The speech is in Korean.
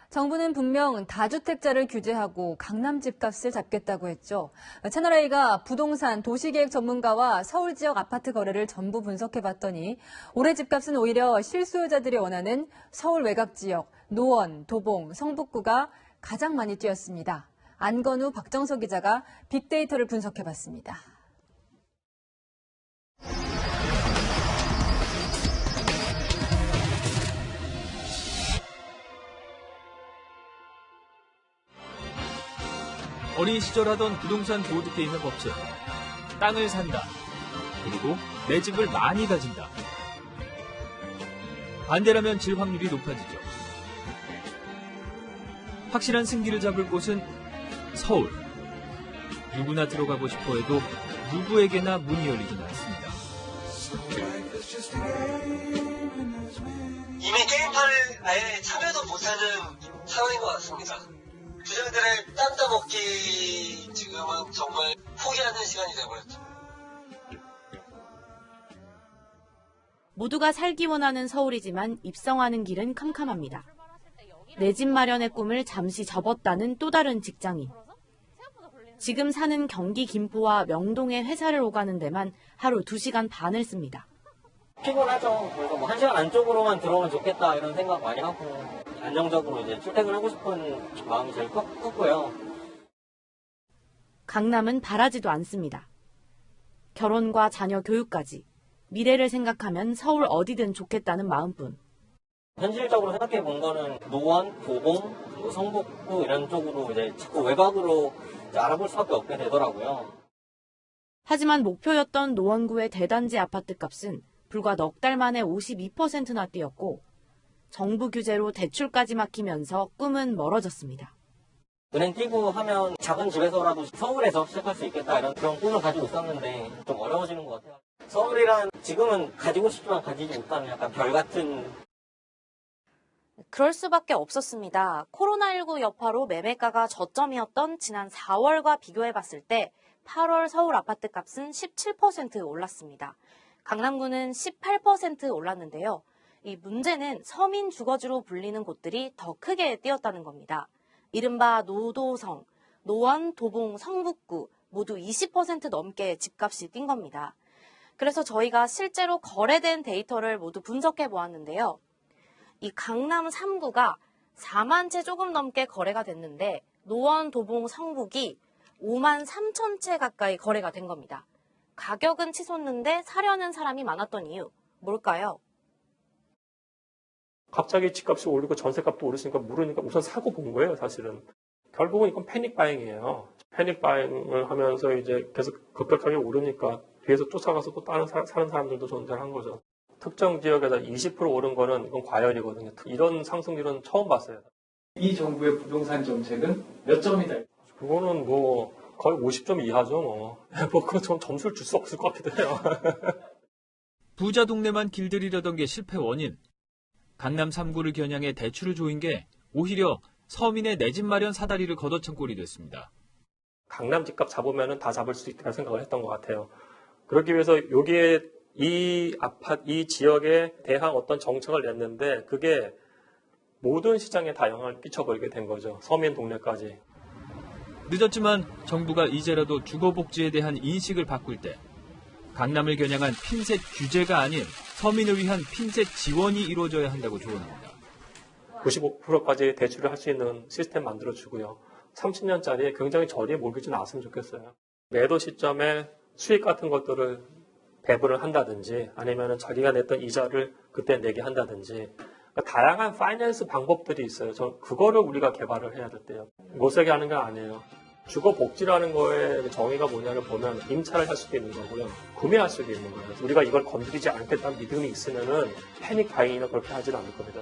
정부는 분명 다주택자를 규제하고 강남 집값을 잡겠다고 했죠. 채널A가 부동산 도시계획 전문가와 서울 지역 아파트 거래를 전부 분석해봤더니 올해 집값은 오히려 실수요자들이 원하는 서울 외곽 지역, 노원, 도봉, 성북구가 가장 많이 뛰었습니다. 안건우, 박정석 기자가 빅데이터를 분석해봤습니다. 어린 시절 하던 부동산 보드게임의 법칙. 땅을 산다. 그리고 내 집을 많이 가진다. 반대라면 질 확률이 높아지죠. 확실한 승기를 잡을 곳은 서울. 누구나 들어가고 싶어 해도 누구에게나 문이 열리지는 않습니다. 이미 게임판을 아예 참여도 못하는 상황인 것 같습니다. 주자들의 땅 따먹기 지금은 정말 포기하는 시간이 되어버렸죠. 모두가 살기 원하는 서울이지만 입성하는 길은 캄캄합니다. 내 집 마련의 꿈을 잠시 접었다는 또 다른 직장인. 지금 사는 경기 김포와 명동에 회사를 오가는 데만 하루 2시간 반을 씁니다. 피곤하죠. 그래서 1시간 안쪽으로만 들어오면 좋겠다 이런 생각 많이 하고 안정적으로 이제 출퇴근하고 싶은 마음이 제일 컸고요. 강남은 바라지도 않습니다. 결혼과 자녀 교육까지 미래를 생각하면 서울 어디든 좋겠다는 마음뿐. 현실적으로 생각해 본 거는 노원, 도봉, 성북구 이런 쪽으로 이제 자꾸 외곽으로 이제 알아볼 수밖에 없게 되더라고요. 하지만 목표였던 노원구의 대단지 아파트 값은 불과 넉 달 만에 52%나 뛰었고 정부 규제로 대출까지 막히면서 꿈은 멀어졌습니다. 은행 뛰고 하면 작은 집에서라도 서울에서 시작할 수 있겠다 이런 그런 꿈을 가지고 있었는데 좀 어려워지는 것 같아요. 서울이란 지금은 가지고 싶지만 가지지 못하는 약간 별 같은. 그럴 수밖에 없었습니다. 코로나19 여파로 매매가가 저점이었던 지난 4월과 비교해봤을 때 8월 서울 아파트 값은 17% 올랐습니다. 강남구는 18% 올랐는데요. 이 문제는 서민 주거지로 불리는 곳들이 더 크게 뛰었다는 겁니다. 이른바 노도성, 노원, 도봉, 성북구 모두 20% 넘게 집값이 뛴 겁니다. 그래서 저희가 실제로 거래된 데이터를 모두 분석해 보았는데요. 이 강남 3구가 4만 채 조금 넘게 거래가 됐는데 노원, 도봉, 성북이 5만 3천 채 가까이 거래가 된 겁니다. 가격은 치솟는데 사려는 사람이 많았던 이유, 뭘까요? 갑자기 집값이 오르고 전세값도 오르시니까 모르니까 우선 사고 본 거예요, 사실은. 결국은 이건 패닉 바잉이에요. 패닉 바잉을 하면서 이제 계속 급격하게 오르니까 뒤에서 쫓아가서 또 다른 사는 사람들도 존재한 거죠. 특정 지역에서 20% 오른 거는 이건 과열이거든요. 이런 상승률은 처음 봤어요. 이 정부의 부동산 정책은 몇 점이다? 그거는 뭐 거의 50점 이하죠. 뭐 그거 좀 점수를 줄 수 없을 것 같기도 해요. 부자 동네만 길들이려던 게 실패 원인. 강남 3구를 겨냥해 대출을 조인 게 오히려 서민의 내 집 마련 사다리를 걷어찬 꼴이 됐습니다. 강남 집값 잡으면 다 잡을 수 있다고 생각을 했던 것 같아요. 그러기 위해서 여기에 이 지역에 대한 어떤 정책을 냈는데 그게 모든 시장에 다 영향을 끼쳐버리게 된 거죠. 서민 동네까지. 늦었지만 정부가 이제라도 주거복지에 대한 인식을 바꿀 때 강남을 겨냥한 핀셋 규제가 아닌 서민을 위한 핀셋 지원이 이루어져야 한다고 조언합니다. 95%까지 대출을 할 수 있는 시스템 만들어주고요. 30년짜리 굉장히 저리의 몰기지 나왔으면 좋겠어요. 매도 시점에 수익 같은 것들을 배분을 한다든지 아니면 자기가 냈던 이자를 그때 내게 한다든지 그러니까 다양한 파이낸스 방법들이 있어요. 그거를 우리가 개발을 해야 될때요. 못세게 하는 게 아니에요. 주거복지라는 거의 정의가 뭐냐를 보면 임차를 할 수도 있는 거고요. 구매할 수도 있는 거예요. 우리가 이걸 건드리지 않겠다는 믿음이 있으면은 패닉 바잉이나 그렇게 하지는 않을 겁니다.